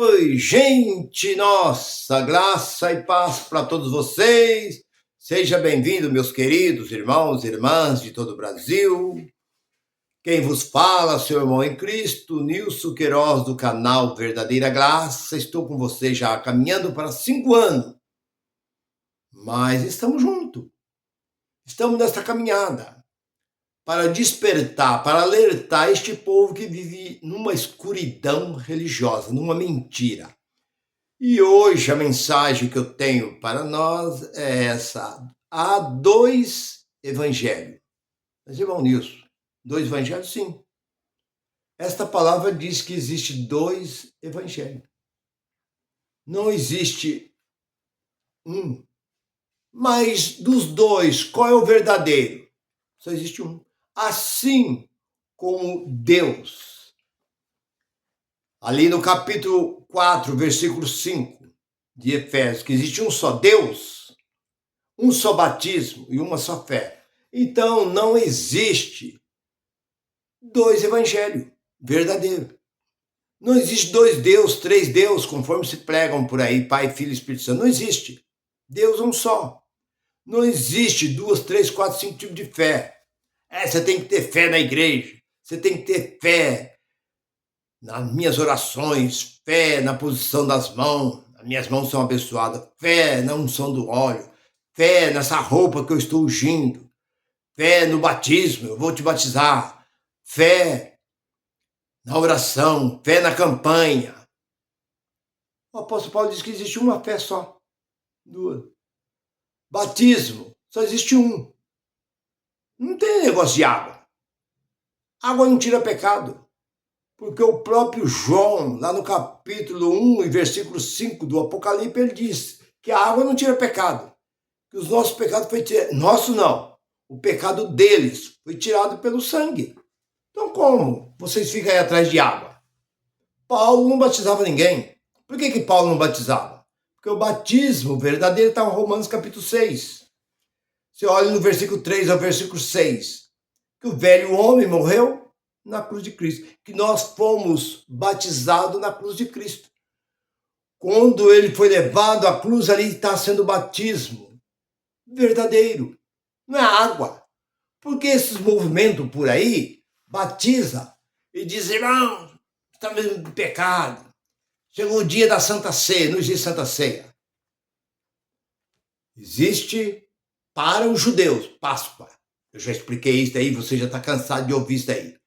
Oi, gente nossa, graça e paz para todos vocês. Seja bem-vindo, meus queridos irmãos e irmãs de todo o Brasil. Quem vos fala, seu irmão em Cristo, Nilson Queiroz, do canal Verdadeira Graça. Estou com você já caminhando para 5 anos, mas estamos juntos. Estamos nesta caminhada para despertar, para alertar este povo que vive numa escuridão religiosa, numa mentira. E hoje a mensagem que eu tenho para nós é essa: há dois evangelhos. Mas, irmão Nilson, dois evangelhos? Sim. Esta palavra diz que existe dois evangelhos. Não existe um. Mas dos dois, qual é o verdadeiro? Só existe um. Assim como Deus. Ali no capítulo 4, versículo 5 de Efésios, que existe um só Deus, um só batismo e uma só fé. Então não existe dois evangelhos verdadeiros. Não existe dois Deus, três Deus, conforme se pregam por aí, Pai, Filho e Espírito Santo. Não existe. Deus é um só. Não existe 2, 3, 4, 5 tipos de fé. Você tem que ter fé na igreja. Você tem que ter fé nas minhas orações, fé na posição das mãos. As minhas mãos são abençoadas. Fé na unção do óleo. Fé nessa roupa que eu estou ungindo. Fé no batismo, eu vou te batizar. Fé na oração. Fé na campanha. O apóstolo Paulo diz que existe uma fé só. Duas. Batismo, só existe um. Não tem negócio de água. Água não tira pecado. Porque o próprio João, lá no capítulo 1 e versículo 5 do Apocalipse, ele diz que a água não tira pecado. Que os nossos pecados foi tirado. Nosso não. O pecado deles foi tirado pelo sangue. Então como vocês ficam aí atrás de água? Paulo não batizava ninguém. Por que Paulo não batizava? Porque o batismo verdadeiro está em Romanos capítulo 6. Você olha no versículo 3 ao versículo 6. Que o velho homem morreu na cruz de Cristo. Que nós fomos batizados na cruz de Cristo. Quando ele foi levado à cruz, ali está sendo o batismo verdadeiro. Não é água. Porque esses movimentos por aí batiza e diz, irmão, estamos em pecado. Chegou o dia da Santa Ceia, não existe Santa Ceia. Existe para os judeus, Páscoa. Eu já expliquei isso daí, você já está cansado de ouvir isso daí.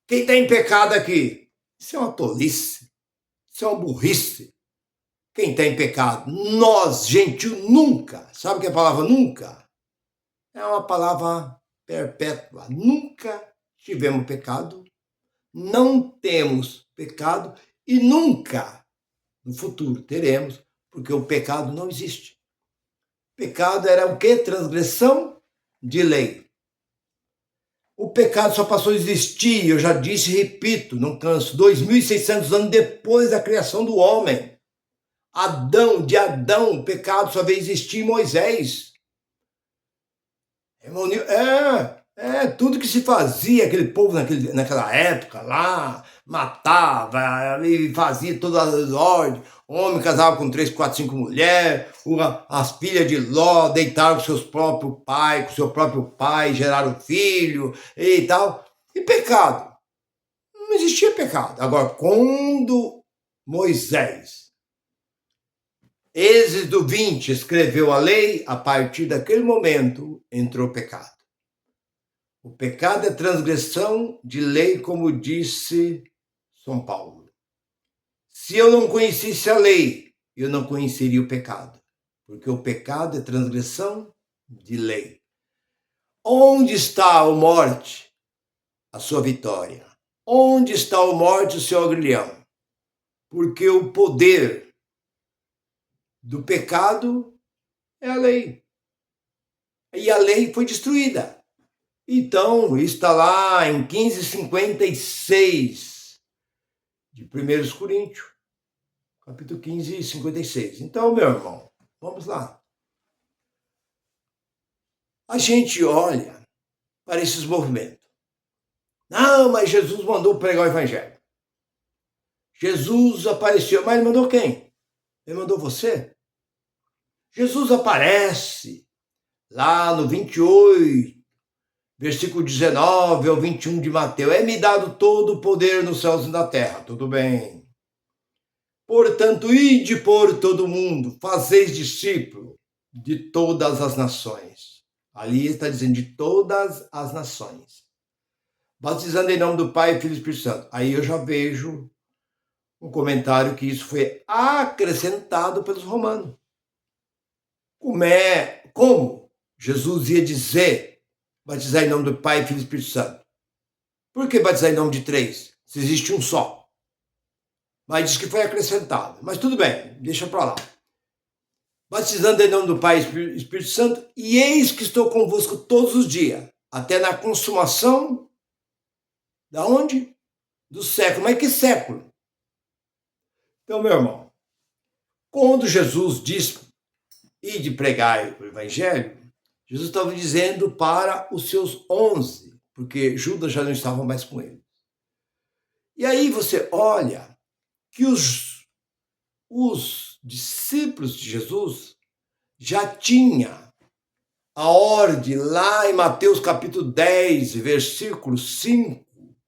Quem está em pecado aqui? Isso é uma tolice, isso é uma burrice. Quem está em pecado? Nós, gentil, nunca. Sabe o que é a palavra nunca? É uma palavra perpétua. Nunca tivemos pecado, não temos pecado e nunca no futuro teremos, porque o pecado não existe. Pecado era o quê? Transgressão de lei. O pecado só passou a existir, eu já disse e repito, não canso, 2.600 anos depois da criação do homem. De Adão, o pecado só veio existir em Moisés. Tudo que se fazia, aquele povo naquela época lá, matava e fazia todas as ordens. O homem casava com 3, 4, 5 mulheres, as filhas de Ló deitaram com com seu próprio pai, geraram filho e tal. E pecado? Não existia pecado. Agora, quando Moisés, Êxodo 20, escreveu a lei, a partir daquele momento entrou o pecado. O pecado é transgressão de lei, como disse São Paulo. Se eu não conhecesse a lei, eu não conheceria o pecado. Porque o pecado é transgressão de lei. Onde está a morte? A sua vitória. Onde está a morte? O seu agrilhão. Porque o poder do pecado é a lei. E a lei foi destruída. Então, está lá em 15:56 de 1 Coríntios, capítulo 15, 56. Então, meu irmão, vamos lá. A gente olha para esses movimentos. Não, mas Jesus mandou pregar o evangelho. Jesus apareceu, mas ele mandou quem? Ele mandou você? Jesus aparece lá no 28, versículo 19 ao 21 de Mateus. É-me dado todo o poder nos céus e na terra. Tudo bem. Portanto, ide por todo mundo, fazeis discípulo de todas as nações. Ali está dizendo de todas as nações. Batizando em nome do Pai, Filho e Espírito Santo. Aí eu já vejo um comentário que isso foi acrescentado pelos romanos. Como Jesus ia dizer batizar em nome do Pai, Filho e Espírito Santo? Por que batizar em nome de três, se existe um só? Mas diz que foi acrescentado. Mas tudo bem, deixa para lá. Batizando em nome do Pai e Espírito Santo, e eis que estou convosco todos os dias, até na consumação, da onde? Do século. Mas que século? Então, meu irmão, quando Jesus disse ide pregar o evangelho, Jesus estava dizendo para os seus 11, porque Judas já não estava mais com ele. E aí você olha que os discípulos de Jesus já tinha a ordem lá em Mateus capítulo 10, versículo 5,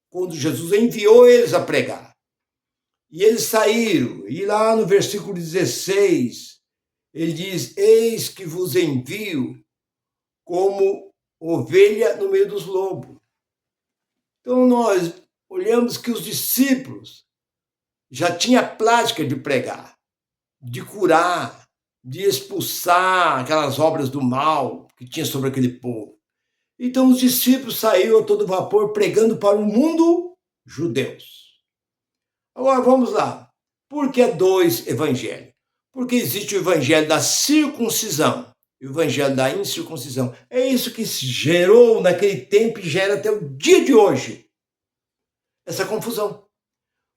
quando Jesus enviou eles a pregar. E eles saíram, e lá no versículo 16, ele diz, eis que vos envio como ovelha no meio dos lobos. Então nós olhamos que os discípulos já tinham a prática de pregar, de curar, de expulsar aquelas obras do mal que tinha sobre aquele povo. Então os discípulos saíram a todo vapor pregando para o mundo judeus. Agora vamos lá. Por que dois evangelhos? Porque existe o evangelho da circuncisão e o evangelho da incircuncisão. É isso que se gerou naquele tempo e gera até o dia de hoje. Essa confusão.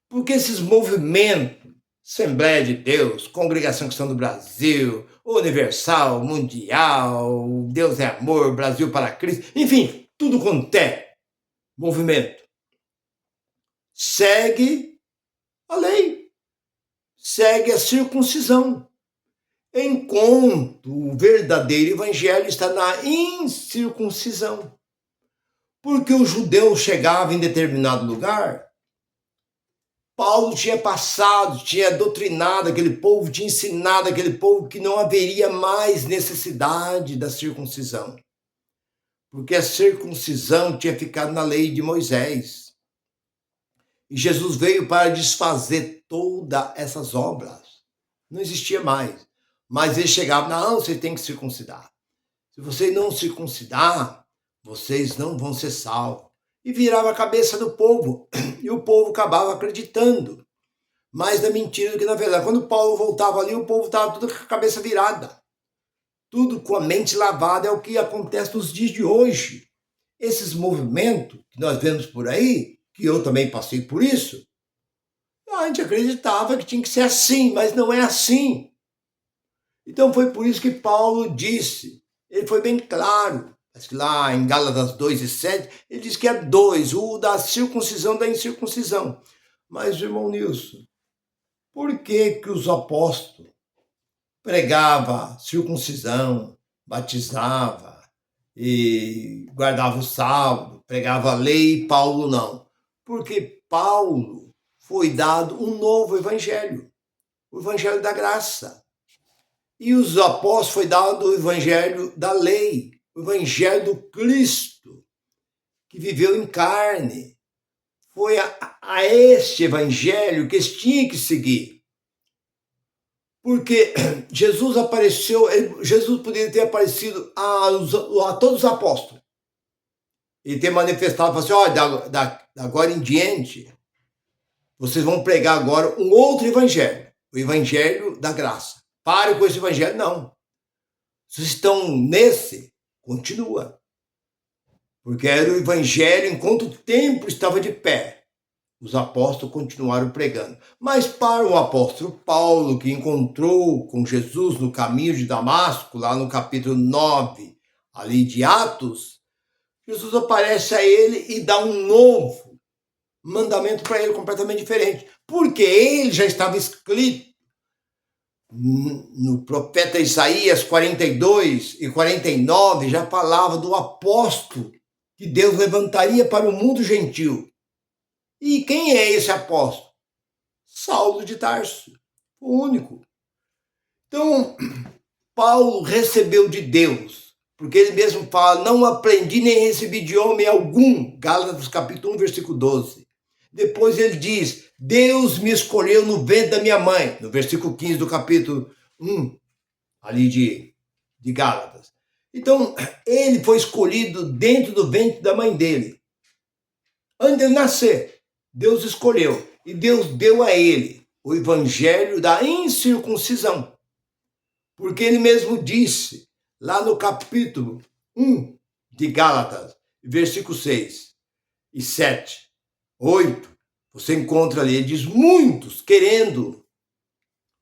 Porque esses movimentos, Assembleia de Deus, Congregação Cristã do Brasil, Universal, Mundial, Deus é Amor, Brasil para Cristo, enfim, tudo quanto é movimento, segue a lei, segue a circuncisão, enquanto o verdadeiro evangelho está na incircuncisão. Porque o judeu chegava em determinado lugar, Paulo tinha passado, tinha doutrinado aquele povo, tinha ensinado aquele povo que não haveria mais necessidade da circuncisão. Porque a circuncisão tinha ficado na lei de Moisés. E Jesus veio para desfazer todas essas obras. Não existia mais. Mas ele chegava, não, você tem que circuncidar. Se você não circuncidar, vocês não vão ser salvos. E virava a cabeça do povo. E o povo acabava acreditando. Mais na mentira do que na verdade. Quando Paulo voltava ali, o povo estava tudo com a cabeça virada. Tudo com a mente lavada. É o que acontece nos dias de hoje. Esses movimentos que nós vemos por aí, que eu também passei por isso, a gente acreditava que tinha que ser assim, mas não é assim. Então foi por isso que Paulo disse, ele foi bem claro, lá em Gálatas 2:7, ele diz que é dois, o da circuncisão da incircuncisão. Mas, irmão Nilson, por que os apóstolos pregavam circuncisão, batizava e guardava o sábado, pregava a lei e Paulo não? Porque Paulo foi dado um novo evangelho, o evangelho da graça. E os apóstolos foi dado o evangelho da lei, o evangelho do Cristo, que viveu em carne. Foi a este evangelho que eles tinham que seguir. Porque Jesus apareceu, Jesus poderia ter aparecido a todos os apóstolos. E ter manifestado, falou assim, olha, agora em diante, vocês vão pregar agora um outro evangelho, o evangelho da graça. Pare com esse evangelho, não. Vocês estão nesse, continua. Porque era o evangelho enquanto o templo estava de pé. Os apóstolos continuaram pregando. Mas para o apóstolo Paulo, que encontrou com Jesus no caminho de Damasco, lá no capítulo 9, ali de Atos, Jesus aparece a ele e dá um novo mandamento para ele, completamente diferente. porque ele já estava escrito no profeta Isaías 42 e 49, já falava do apóstolo que Deus levantaria para o mundo gentil. E quem é esse apóstolo? Saulo de Tarso, o único. Então, Paulo recebeu de Deus, porque ele mesmo fala, não aprendi nem recebi de homem algum, Gálatas capítulo 1, versículo 12. Depois ele diz, Deus me escolheu no ventre da minha mãe, no versículo 15 do capítulo 1, ali de Gálatas. Então, ele foi escolhido dentro do ventre da mãe dele. Antes de ele nascer, Deus escolheu, e Deus deu a ele o evangelho da incircuncisão. Porque ele mesmo disse, lá no capítulo 1 de Gálatas, versículo 6 e 7, 8, você encontra ali, ele diz, muitos querendo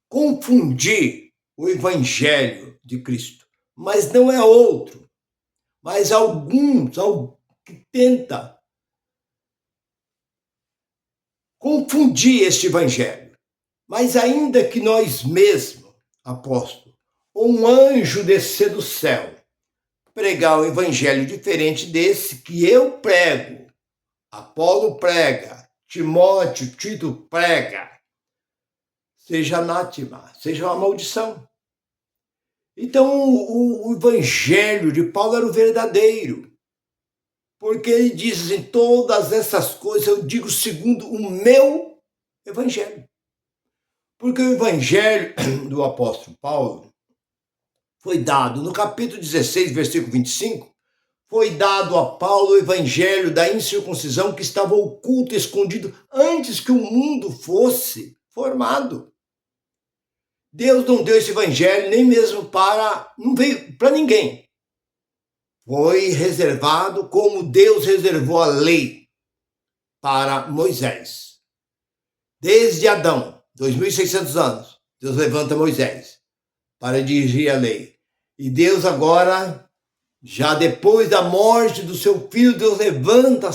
confundir o evangelho de Cristo, mas não é outro, mas alguns que tentam confundir este evangelho. Mas ainda que nós mesmos, apóstolo, ou um anjo descer do céu, pregar um evangelho diferente desse que eu prego, Apolo prega, Timóteo, Tito prega, seja anátema, seja uma maldição. Então o evangelho de Paulo era o verdadeiro, porque ele diz assim, todas essas coisas eu digo segundo o meu evangelho. Porque o evangelho do apóstolo Paulo foi dado no capítulo 16, versículo 25, foi dado a Paulo o evangelho da incircuncisão que estava oculto, escondido, antes que o mundo fosse formado. Deus não deu esse evangelho nem mesmo não veio para ninguém. Foi reservado como Deus reservou a lei para Moisés. Desde Adão, 2.600 anos, Deus levanta Moisés para dirigir a lei. E Deus agora, já depois da morte do seu filho, Deus levanta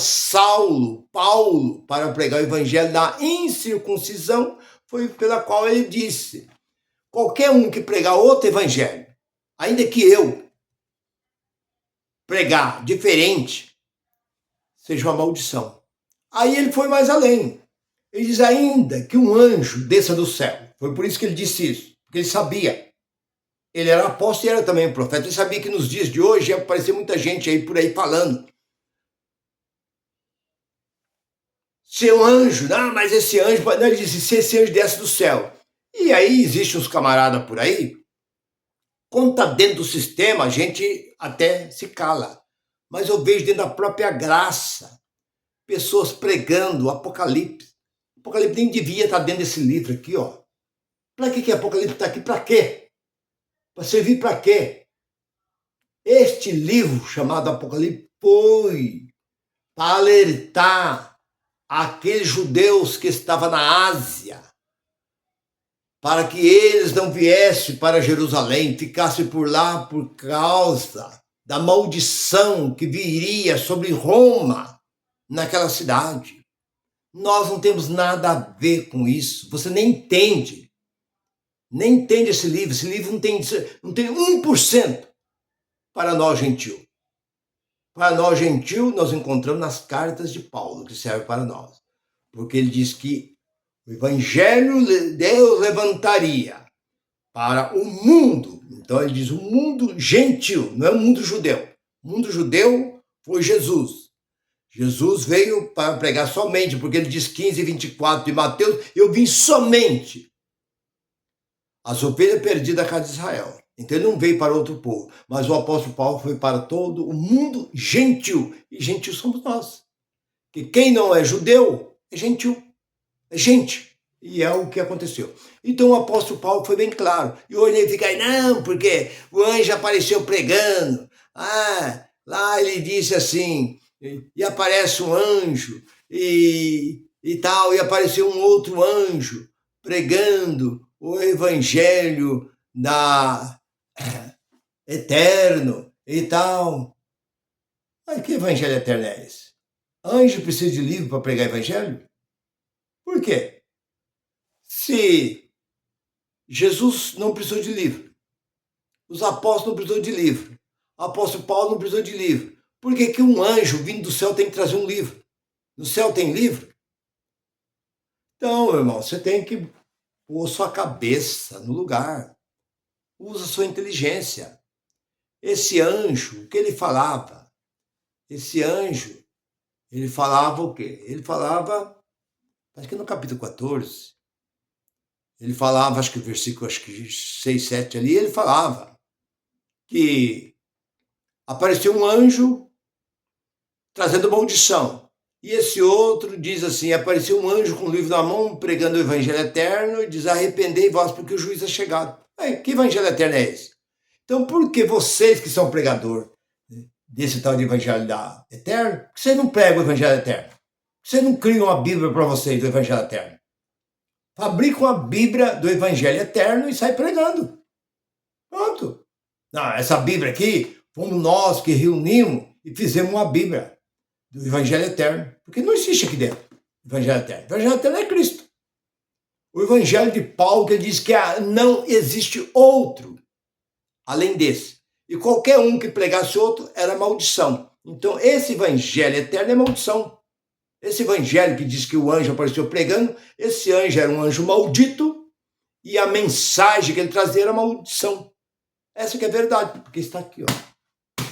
Paulo, para pregar o evangelho da incircuncisão, foi pela qual ele disse, qualquer um que pregar outro evangelho, ainda que eu pregar diferente, seja uma maldição. Aí ele foi mais além. Ele diz ainda que um anjo desça do céu. Foi por isso que ele disse isso, porque ele sabia. Ele era apóstolo e era também um profeta. Ele sabia que nos dias de hoje ia aparecer muita gente aí por aí falando. Seu anjo, não, mas esse anjo, não, ele disse, se esse anjo desce do céu. E aí existem uns camaradas por aí, quando está dentro do sistema, a gente até se cala. Mas eu vejo dentro da própria graça, pessoas pregando o Apocalipse. O Apocalipse nem devia estar dentro desse livro aqui, ó. Para que Apocalipse está aqui? Para quê? Para servir para quê? Este livro chamado Apocalipse foi para alertar aqueles judeus que estavam na Ásia, para que eles não viessem para Jerusalém, ficassem por lá por causa da maldição que viria sobre Roma, naquela cidade. Nós não temos nada a ver com isso, você nem entende. Nem entende esse livro não tem 1% para nós gentil. Para nós gentil, nós encontramos nas cartas de Paulo, que serve para nós. Porque ele diz que o evangelho Deus levantaria para o mundo. Então ele diz o mundo gentil, não é o mundo judeu. O mundo judeu foi Jesus. Jesus veio para pregar somente, porque ele diz 15 e 24 de Mateus, eu vim somente as ovelhas perdidas da casa de Israel. Então ele não veio para outro povo, mas o apóstolo Paulo foi para todo o mundo gentil. E gentil somos nós. Que quem não é judeu é gentil, é gente. E é o que aconteceu. Então o apóstolo Paulo foi bem claro. E hoje ele fica aí, não, porque o anjo apareceu pregando. Lá ele disse assim, e aparece um anjo, e tal, e apareceu um outro anjo pregando o evangelho eterno e tal. Mas que evangelho eterno é esse? Anjo precisa de livro para pregar evangelho? Por quê? Se Jesus não precisou de livro, os apóstolos não precisou de livro, o apóstolo Paulo não precisou de livro, por que que um anjo vindo do céu tem que trazer um livro? No céu tem livro? Então, meu irmão, você tem que pôr sua cabeça no lugar. Usa sua inteligência. Esse anjo, o que ele falava? Esse anjo, ele falava o quê? Ele falava, acho que no capítulo 14, ele falava, acho que o versículo 6, 7 ali, ele falava que apareceu um anjo trazendo maldição. E esse outro diz assim, apareceu um anjo com um livro na mão, pregando o evangelho eterno, e diz, arrependei-vos porque o juiz é chegado. Que evangelho eterno é esse? Então, por que vocês que são pregador desse tal de evangelho eterno, por que vocês não pregam o evangelho eterno? Por que vocês não criam uma Bíblia para vocês do evangelho eterno? Fabricam a Bíblia do evangelho eterno e sai pregando. Pronto. Não, essa Bíblia aqui, fomos nós que reunimos e fizemos uma Bíblia do evangelho eterno. Porque não existe aqui dentro o evangelho eterno. O evangelho eterno é Cristo. O evangelho de Paulo, que ele diz que não existe outro além desse. E qualquer um que pregasse outro era maldição. Então, esse evangelho eterno é maldição. Esse evangelho que diz que o anjo apareceu pregando, esse anjo era um anjo maldito e a mensagem que ele trazia era maldição. Essa que é a verdade, porque está aqui, ó.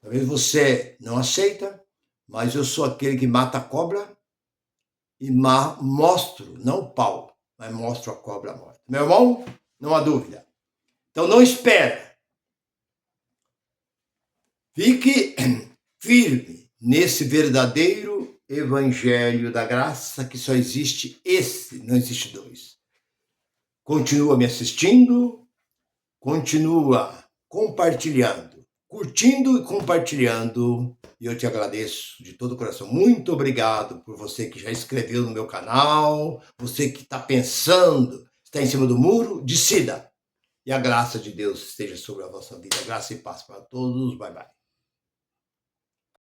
Talvez você não aceita, mas eu sou aquele que mata a cobra e mostro, não o pau, mas mostro a cobra morta. Meu irmão, não há dúvida. Então não espera. Fique firme nesse verdadeiro evangelho da graça, que só existe esse, não existe dois. Continua me assistindo, continua compartilhando, curtindo e compartilhando. E eu te agradeço de todo o coração. Muito obrigado por você que já escreveu no meu canal, você que está pensando, está em cima do muro, decida. E a graça de Deus esteja sobre a vossa vida. Graça e paz para todos. Bye, bye.